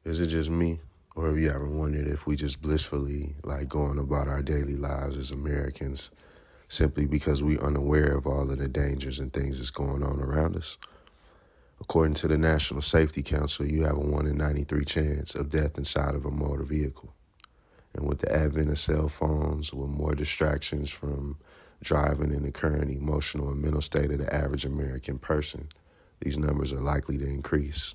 Is it just me? Or have you ever wondered if we just blissfully going about our daily lives as Americans simply because we're unaware of all of the dangers and things that's going on around us? According to the National Safety Council, you have a 1 in 93 chance of death inside of a motor vehicle. And with the advent of cell phones, with more distractions from driving and the current emotional and mental state of the average American person, these numbers are likely to increase.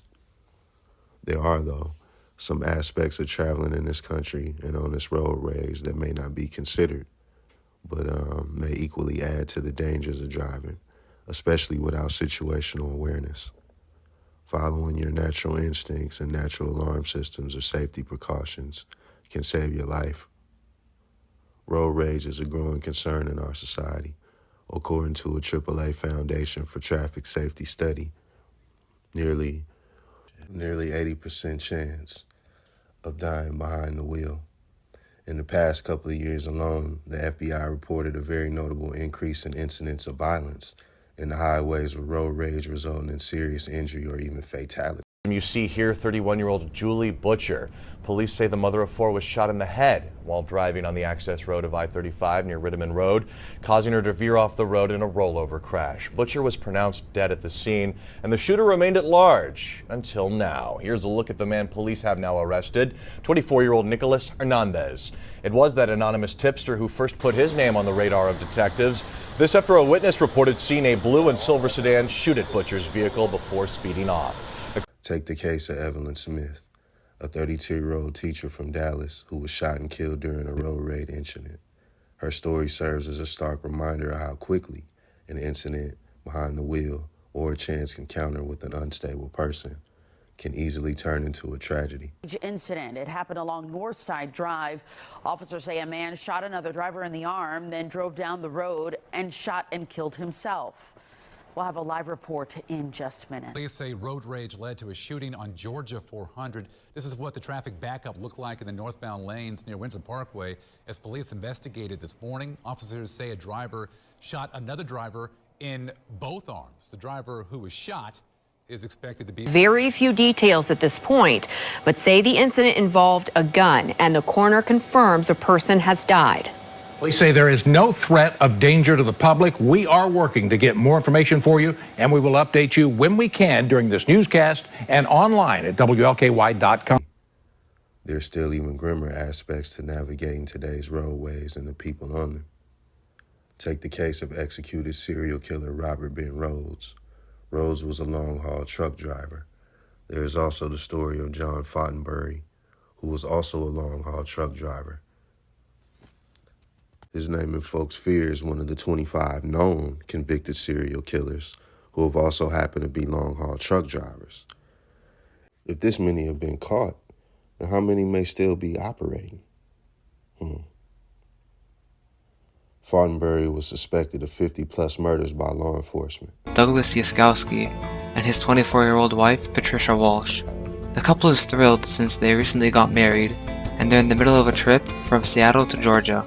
There are, though, some aspects of traveling in this country and on this roadways that may not be considered, but may equally add to the dangers of driving, especially without situational awareness. Following your natural instincts and natural alarm systems or safety precautions can save your life. Road rage is a growing concern in our society. According to a AAA Foundation for Traffic Safety study, nearly 80% chance of dying behind the wheel. In the past couple of years alone, the FBI reported a very notable increase in incidents of violence in the highways with road rage resulting in serious injury or even fatality. You see here 31-year-old Julie Butcher. Police say the mother of four was shot in the head while driving on the access road of I-35 near Rittiman Road, causing her to veer off the road in a rollover crash. Butcher was pronounced dead at the scene, and the shooter remained at large until now. Here's a look at the man police have now arrested, 24-year-old Nicholas Hernandez. It was that anonymous tipster who first put his name on the radar of detectives. This after a witness reported seeing a blue and silver sedan shoot at Butcher's vehicle before speeding off. Take the case of Evelyn Smith, a 32-year-old teacher from Dallas who was shot and killed during a road rage incident. Her story serves as a stark reminder of how quickly an incident behind the wheel or a chance encounter with an unstable person can easily turn into a tragedy. Incident. It happened along Northside Drive. Officers say a man shot another driver in the arm, then drove down the road and shot and killed himself. We'll have a live report in just a minute. Police say road rage led to a shooting on Georgia 400. This is what the traffic backup looked like in the northbound lanes near Windsor Parkway. As police investigated this morning, officers say a driver shot another driver in both arms. The driver who was shot is expected to be... Very few details at this point, but say the incident involved a gun, and the coroner confirms a person has died. Police say there is no threat of danger to the public. We are working to get more information for you, and we will update you when we can during this newscast and online at WLKY.com. There's still even grimmer aspects to navigating today's roadways and the people on them. Take the case of executed serial killer Robert Ben Rhodes. Rhodes was a long-haul truck driver. There is also the story of John Fortenberry, who was also a long-haul truck driver. His name in folks' fear is one of the 25 known convicted serial killers who have also happened to be long-haul truck drivers. If this many have been caught, then how many may still be operating? Fortenberry was suspected of 50-plus murders by law enforcement. Douglas Yaskowski and his 24-year-old wife, Patricia Walsh. The couple is thrilled since they recently got married, and they're in the middle of a trip from Seattle to Georgia,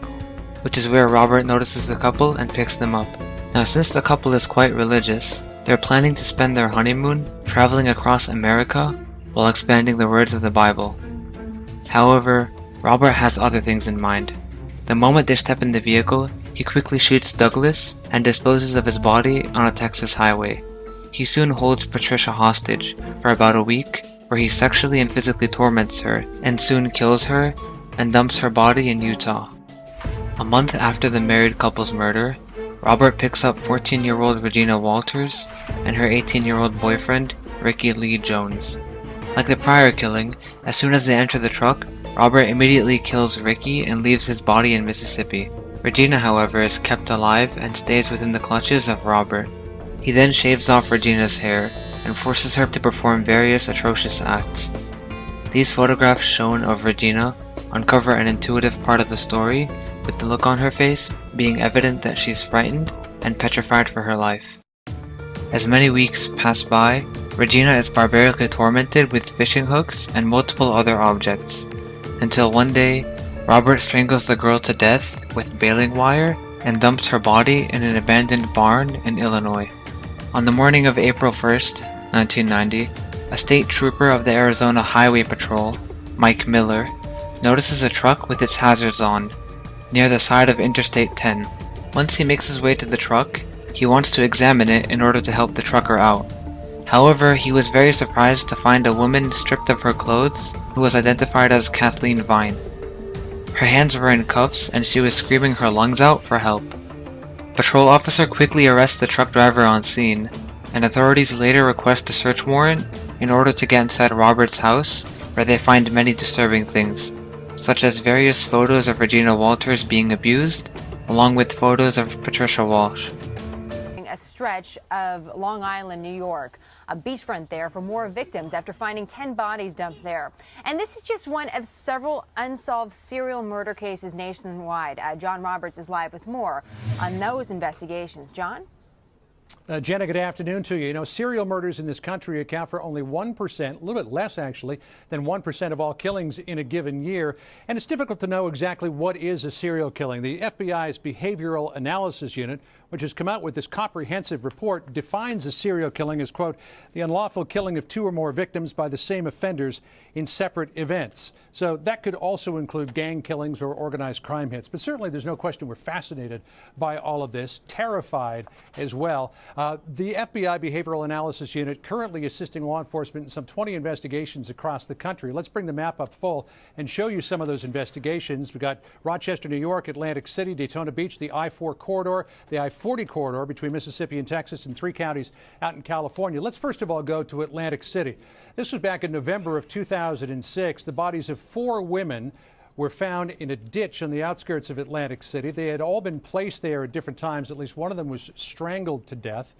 which is where Robert notices the couple and picks them up. Now, since the couple is quite religious, they're planning to spend their honeymoon traveling across America while expanding the words of the Bible. However, Robert has other things in mind. The moment they step in the vehicle, he quickly shoots Douglas and disposes of his body on a Texas highway. He soon holds Patricia hostage for about a week, where he sexually and physically torments her and soon kills her and dumps her body in Utah. A month after the married couple's murder, Robert picks up 14-year-old Regina Walters and her 18-year-old boyfriend, Ricky Lee Jones. Like the prior killing, as soon as they enter the truck, Robert immediately kills Ricky and leaves his body in Mississippi. Regina, however, is kept alive and stays within the clutches of Robert. He then shaves off Regina's hair and forces her to perform various atrocious acts. These photographs shown of Regina uncover an intuitive part of the story, with the look on her face being evident that she's frightened and petrified for her life. As many weeks pass by, Regina is barbarically tormented with fishing hooks and multiple other objects, until one day, Robert strangles the girl to death with baling wire and dumps her body in an abandoned barn in Illinois. On the morning of April 1st, 1990, A state trooper of the Arizona Highway Patrol, Mike Miller, notices a truck with its hazards on, near the side of Interstate 10. Once he makes his way to the truck, he wants to examine it in order to help the trucker out. However, he was very surprised to find a woman stripped of her clothes who was identified as Kathleen Vine. Her hands were in cuffs and she was screaming her lungs out for help. Patrol officer quickly arrests the truck driver on scene, and authorities later request a search warrant in order to get inside Robert's house, where they find many disturbing things, such as various photos of Regina Walters being abused, along with photos of Patricia Walsh. A stretch of Long Island, New York, a beachfront there for more victims after finding 10 bodies dumped there. And this is just one of several unsolved serial murder cases nationwide. John Roberts is live with more on those investigations. John? Jenna, good afternoon to you. You know, serial murders in this country account for only 1%, a little bit less actually, than 1% of all killings in a given year. And it's difficult to know exactly what is a serial killing. The FBI's Behavioral Analysis Unit, which has come out with this comprehensive report, defines a serial killing as, quote, the unlawful killing of 2 or more victims by the same offenders in separate events. So that could also include gang killings or organized crime hits. But certainly there's no question we're fascinated by all of this, terrified as well. The FBI Behavioral Analysis Unit currently assisting law enforcement in some 20 investigations across the country. Let's bring the map up full and show you some of those investigations. We've got Rochester, New York, Atlantic City, Daytona Beach, the I-4 corridor, the I-40 corridor between Mississippi and Texas, and 3 counties out in California. Let's first of all go to Atlantic City. This was back in November of 2006. The bodies of 4 women were found in a ditch on the outskirts of Atlantic City. They had all been placed there at different times. At least one of them was strangled to death.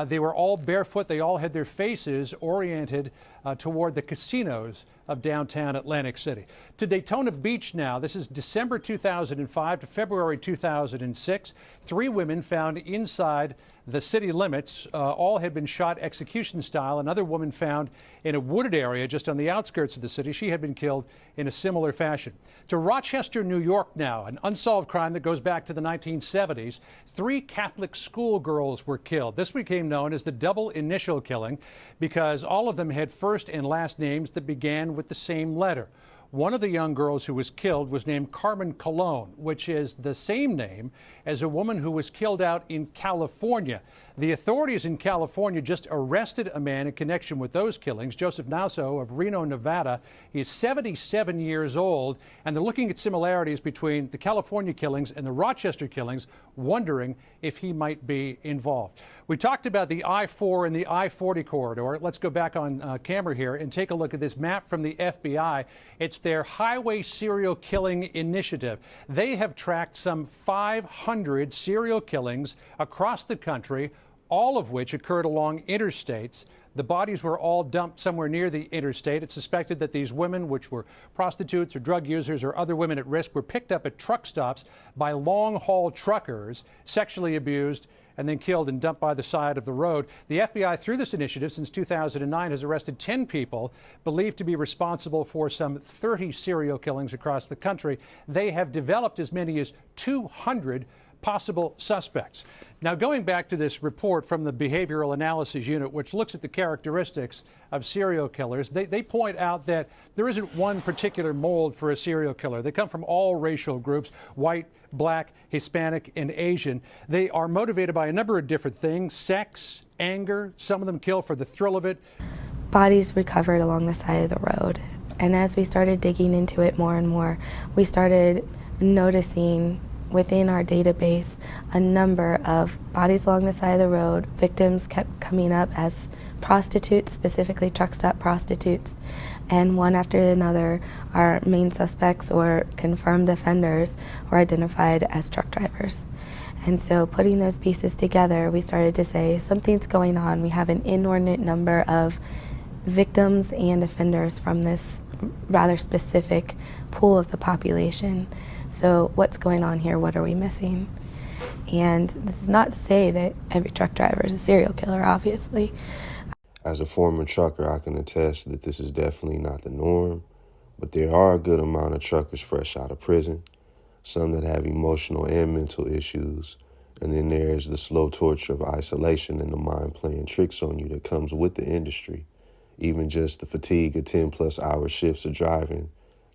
They were all barefoot. They all had their faces oriented toward the casinos of downtown Atlantic City. To Daytona Beach now. This is December 2005 to February 2006. 3 women found inside the city limits. All had been shot execution style. Another woman found in a wooded area just on the outskirts of the city. She had been killed in a similar fashion. To Rochester, New York now, an unsolved crime that goes back to the 1970s. 3 Catholic schoolgirls were killed. This became known as the double initial killing because all of them had first and last names that began with the same letter. One of the young girls who was killed was named Carmen Colon, which is the same name as a woman who was killed out in California. The authorities in California just arrested a man in connection with those killings, Joseph Nasso of Reno, Nevada. He is 77 years old, and they're looking at similarities between the California killings and the Rochester killings, wondering if he might be involved. We talked about the I-4 and the I-40 corridor. Let's go back on camera here and take a look at this map from the FBI. It's their Highway Serial Killing Initiative. They have tracked some 500 serial killings across the country, all of which occurred along interstates. The bodies were all dumped somewhere near the interstate. It's suspected that these women, which were prostitutes or drug users or other women at risk, were picked up at truck stops by long-haul truckers, sexually abused, and then killed and dumped by the side of the road. The FBI, through this initiative since 2009, has arrested 10 people believed to be responsible for some 30 serial killings across the country. They have developed as many as 200 possible suspects. Now, going back to this report from the Behavioral Analysis Unit, which looks at the characteristics of serial killers, they point out that there isn't one particular mold for a serial killer. They come from all racial groups: white, black, Hispanic, and Asian. They are motivated by a number of different things: sex, anger. Some of them kill for the thrill of it. Bodies recovered along the side of the road. And as we started digging into it more and more, we started noticing within our database a number of bodies along the side of the road. Victims kept coming up as prostitutes, specifically truck stop prostitutes, and one after another our main suspects or confirmed offenders were identified as truck drivers. And so putting those pieces together, we started to say something's going on. We have an inordinate number of victims and offenders from this rather specific pool of the population. So what's going on here? What are we missing? And this is not to say that every truck driver is a serial killer, obviously. As a former trucker, I can attest that this is definitely not the norm, but there are a good amount of truckers fresh out of prison, some that have emotional and mental issues, and then there's the slow torture of isolation and the mind playing tricks on you that comes with the industry. Even just the fatigue of 10+ hour shifts of driving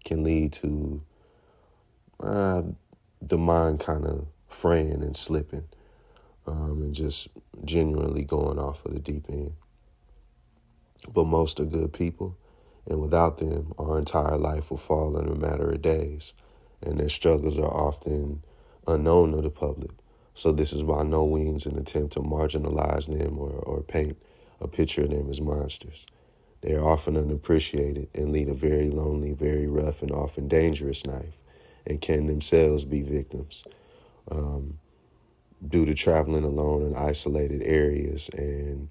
can lead to the mind kind of fraying and slipping, and just genuinely going off of the deep end. But most are good people, and without them, our entire life will fall in a matter of days, and their struggles are often unknown to the public. So this is by no means an attempt to marginalize them or paint a picture of them as monsters. They are often unappreciated and lead a very lonely, very rough, and often dangerous life, and can themselves be victims due to traveling alone in isolated areas and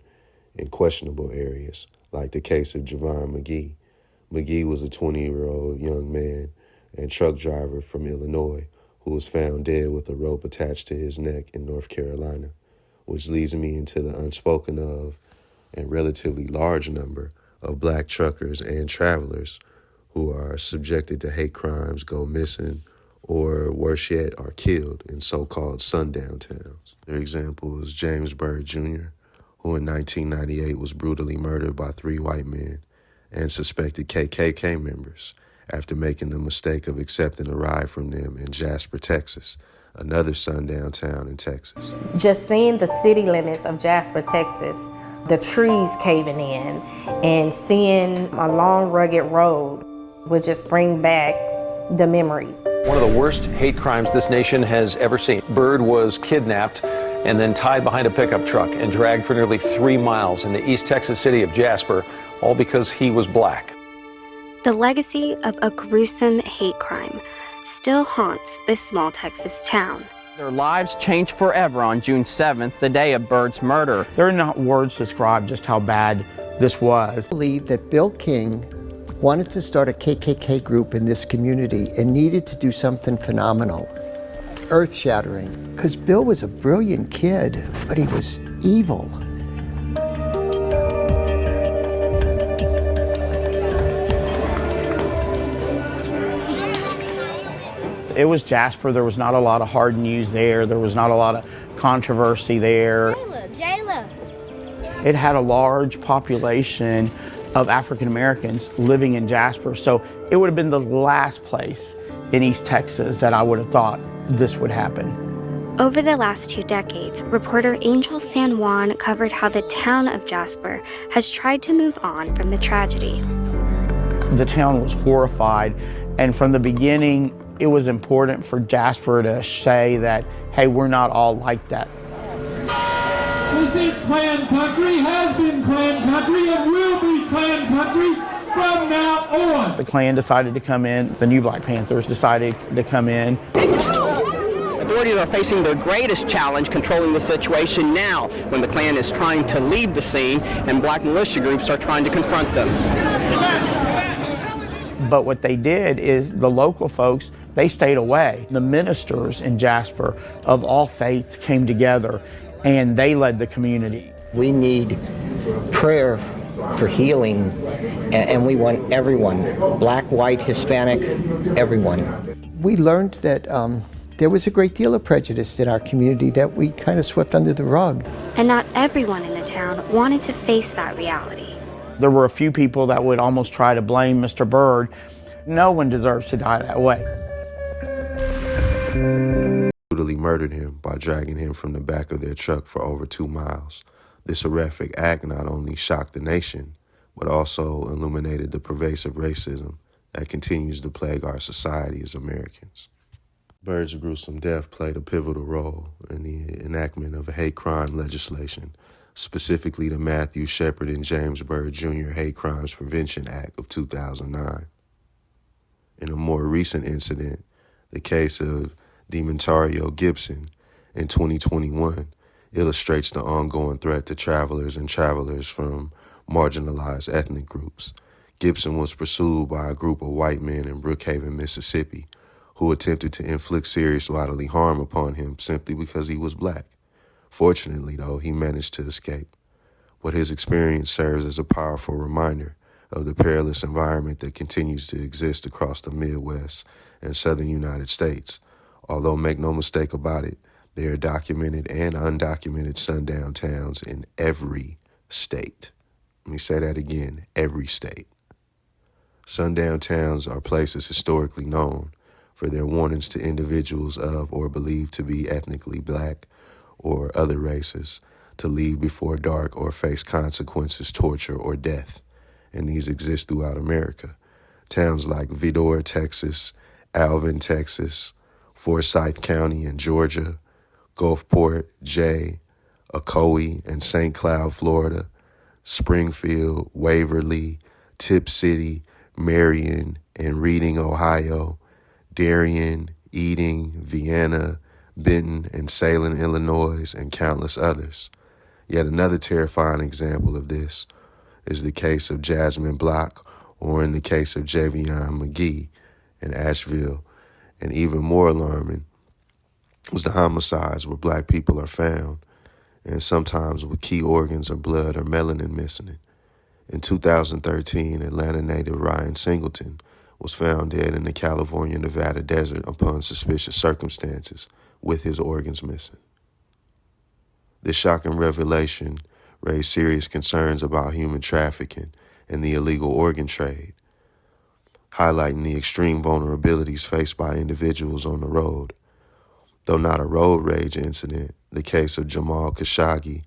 in questionable areas, like the case of Javon McGee. McGee was a 20-year-old young man and truck driver from Illinois who was found dead with a rope attached to his neck in North Carolina, which leads me into the unspoken of and relatively large number of black truckers and travelers who are subjected to hate crimes, go missing, or worse yet, are killed in so-called sundown towns. Their example is James Byrd Jr., who in 1998 was brutally murdered by 3 white men and suspected KKK members after making the mistake of accepting a ride from them in Jasper, Texas, another sundown town in Texas. Just seeing the city limits of Jasper, Texas, the trees caving in, and seeing a long, rugged road would just bring back the memories. One of the worst hate crimes this nation has ever seen. Byrd was kidnapped and then tied behind a pickup truck and dragged for nearly 3 miles in the East Texas city of Jasper, all because he was black. The legacy of a gruesome hate crime still haunts this small Texas town. Their lives changed forever on June 7th, the day of Byrd's murder. There are not words to describe just how bad this was. I believe that Bill King wanted to start a KKK group in this community and needed to do something phenomenal, earth-shattering, because Bill was a brilliant kid, but he was evil. It was Jasper. There was not a lot of hard news there. There was not a lot of controversy there. Jayla. It had a large population of African Americans living in Jasper, so it would have been the last place in East Texas that I would have thought this would happen. Over the last 2 decades, reporter Angel San Juan covered how the town of Jasper has tried to move on from the tragedy. The town was horrified, and from the beginning, it was important for Jasper to say that, hey, we're not all like that. This is Klan country, has been Klan country, and will be Klan country from now on. The Klan decided to come in. The new Black Panthers decided to come in. Authorities are facing their greatest challenge controlling the situation now, when the Klan is trying to leave the scene and black militia groups are trying to confront them. But what they did is the local folks, they stayed away. The ministers in Jasper of all faiths came together and they led the community. We need prayer for healing, and we want everyone, black, white, Hispanic, everyone. We learned that there was a great deal of prejudice in our community that we kind of swept under the rug. And not everyone in the town wanted to face that reality. There were a few people that would almost try to blame Mr. Byrd. No one deserves to die that way. Brutally murdered him by dragging him from the back of their truck for over 2 miles. This horrific act not only shocked the nation, but also illuminated the pervasive racism that continues to plague our society as Americans. Byrd's gruesome death played a pivotal role in the enactment of hate crime legislation, specifically the Matthew Shepard and James Byrd Jr. Hate Crimes Prevention Act of 2009. In a more recent incident, the case of Demontario Gibson in 2021 illustrates the ongoing threat to travelers from marginalized ethnic groups. Gibson was pursued by a group of white men in Brookhaven, Mississippi, who attempted to inflict serious bodily harm upon him simply because he was black. Fortunately, though, he managed to escape. But his experience serves as a powerful reminder of the perilous environment that continues to exist across the Midwest and southern United States. Although, make no mistake about it, there are documented and undocumented sundown towns in every state. Let me say that again, every state. Sundown towns are places historically known for their warnings to individuals of or believed to be ethnically black or other races to leave before dark or face consequences, torture, or death. And these exist throughout America. Towns like Vidor, Texas, Alvin, Texas, Forsyth County in Georgia, Gulfport, Jay, Ocoee, and St. Cloud, Florida, Springfield, Waverly, Tip City, Marion, and Reading, Ohio, Darien, Eating, Vienna, Benton, and Salem, Illinois, and countless others. Yet another terrifying example of this is the case of Jasmine Block, or in the case of Javion McGee in Asheville. And even more alarming was the homicides where black people are found, and sometimes with key organs or blood or melanin missing. In 2013, Atlanta native Ryan Singleton was found dead in the California-Nevada desert upon suspicious circumstances with his organs missing. This shocking revelation raised serious concerns about human trafficking and the illegal organ trade, highlighting the extreme vulnerabilities faced by individuals on the road. Though not a road rage incident, the case of Jamal Khashoggi,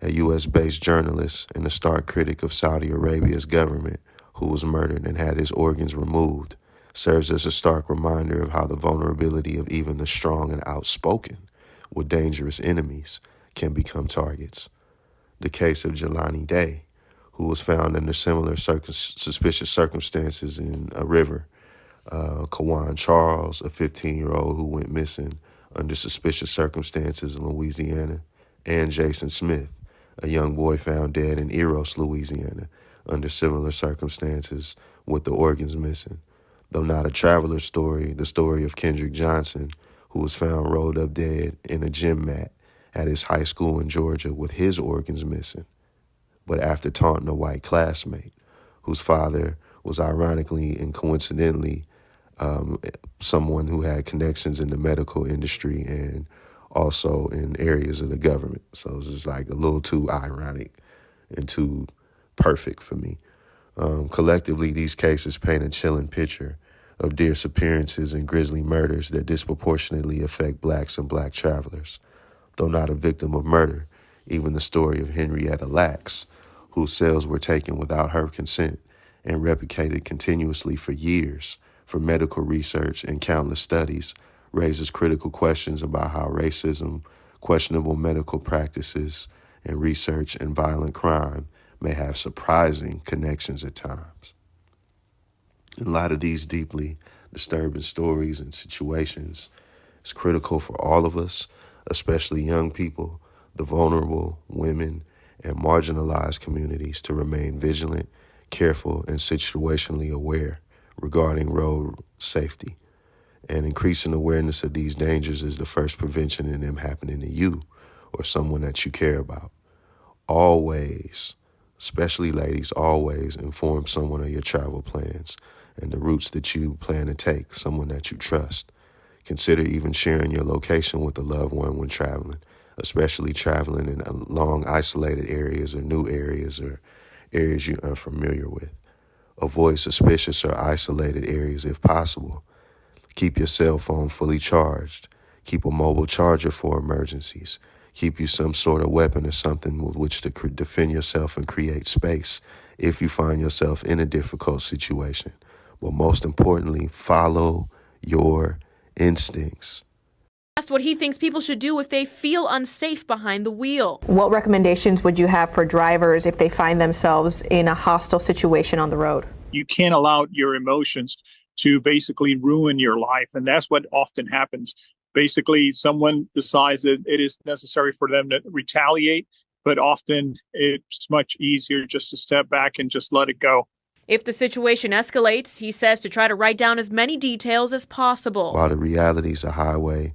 a U.S.-based journalist and a stark critic of Saudi Arabia's government who was murdered and had his organs removed, serves as a stark reminder of how the vulnerability of even the strong and outspoken with dangerous enemies can become targets. The case of Jelani Day, who was found under similar suspicious circumstances in a river. Kawan Charles, a 15-year-old who went missing under suspicious circumstances in Louisiana. And Jason Smith, a young boy found dead in Eros, Louisiana, under similar circumstances with the organs missing. Though not a traveler story, the story of Kendrick Johnson, who was found rolled up dead in a gym mat at his high school in Georgia with his organs missing, but after taunting a white classmate whose father was ironically and coincidentally someone who had connections in the medical industry and also in areas of the government. So it's just like a little too ironic and too perfect for me. Collectively, these cases paint a chilling picture of disappearances and grisly murders that disproportionately affect blacks and black travelers. Though not a victim of murder, even the story of Henrietta Lacks, whose cells were taken without her consent and replicated continuously for years for medical research and countless studies, raises critical questions about how racism, questionable medical practices, and research and violent crime may have surprising connections at times. In light of these deeply disturbing stories and situations, it's critical for all of us, especially young people, the vulnerable, women, and marginalized communities to remain vigilant, careful, and situationally aware regarding road safety. And increasing awareness of these dangers is the first prevention in them happening to you or someone that you care about. Always, especially ladies, always inform someone of your travel plans and the routes that you plan to take, someone that you trust. Consider even sharing your location with a loved one when traveling, especially traveling in long isolated areas or new areas or areas you're unfamiliar with. Avoid suspicious or isolated areas if possible. Keep your cell phone fully charged. Keep a mobile charger for emergencies. Keep you some sort of weapon or something with which to defend yourself and create space if you find yourself in a difficult situation. But most importantly, follow your instincts. Asked what he thinks people should do if they feel unsafe behind the wheel. What recommendations would you have for drivers if they find themselves in a hostile situation on the road? You can't allow your emotions to basically ruin your life. And that's what often happens. Basically, someone decides that it is necessary for them to retaliate, but often it's much easier just to step back and just let it go. If the situation escalates, he says to try to write down as many details as possible. While the realities of highway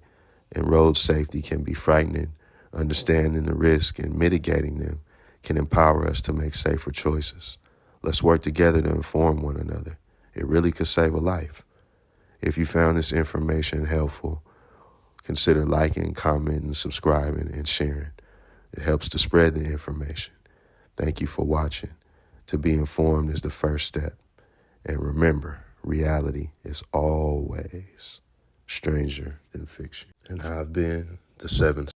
and road safety can be frightening, understanding the risk and mitigating them can empower us to make safer choices. Let's work together to inform one another. It really could save a life. If you found this information helpful, consider liking, commenting, subscribing, and sharing. It helps to spread the information. Thank you for watching. To be informed is the first step. And remember, reality is always stranger than fiction. And I've been the seventh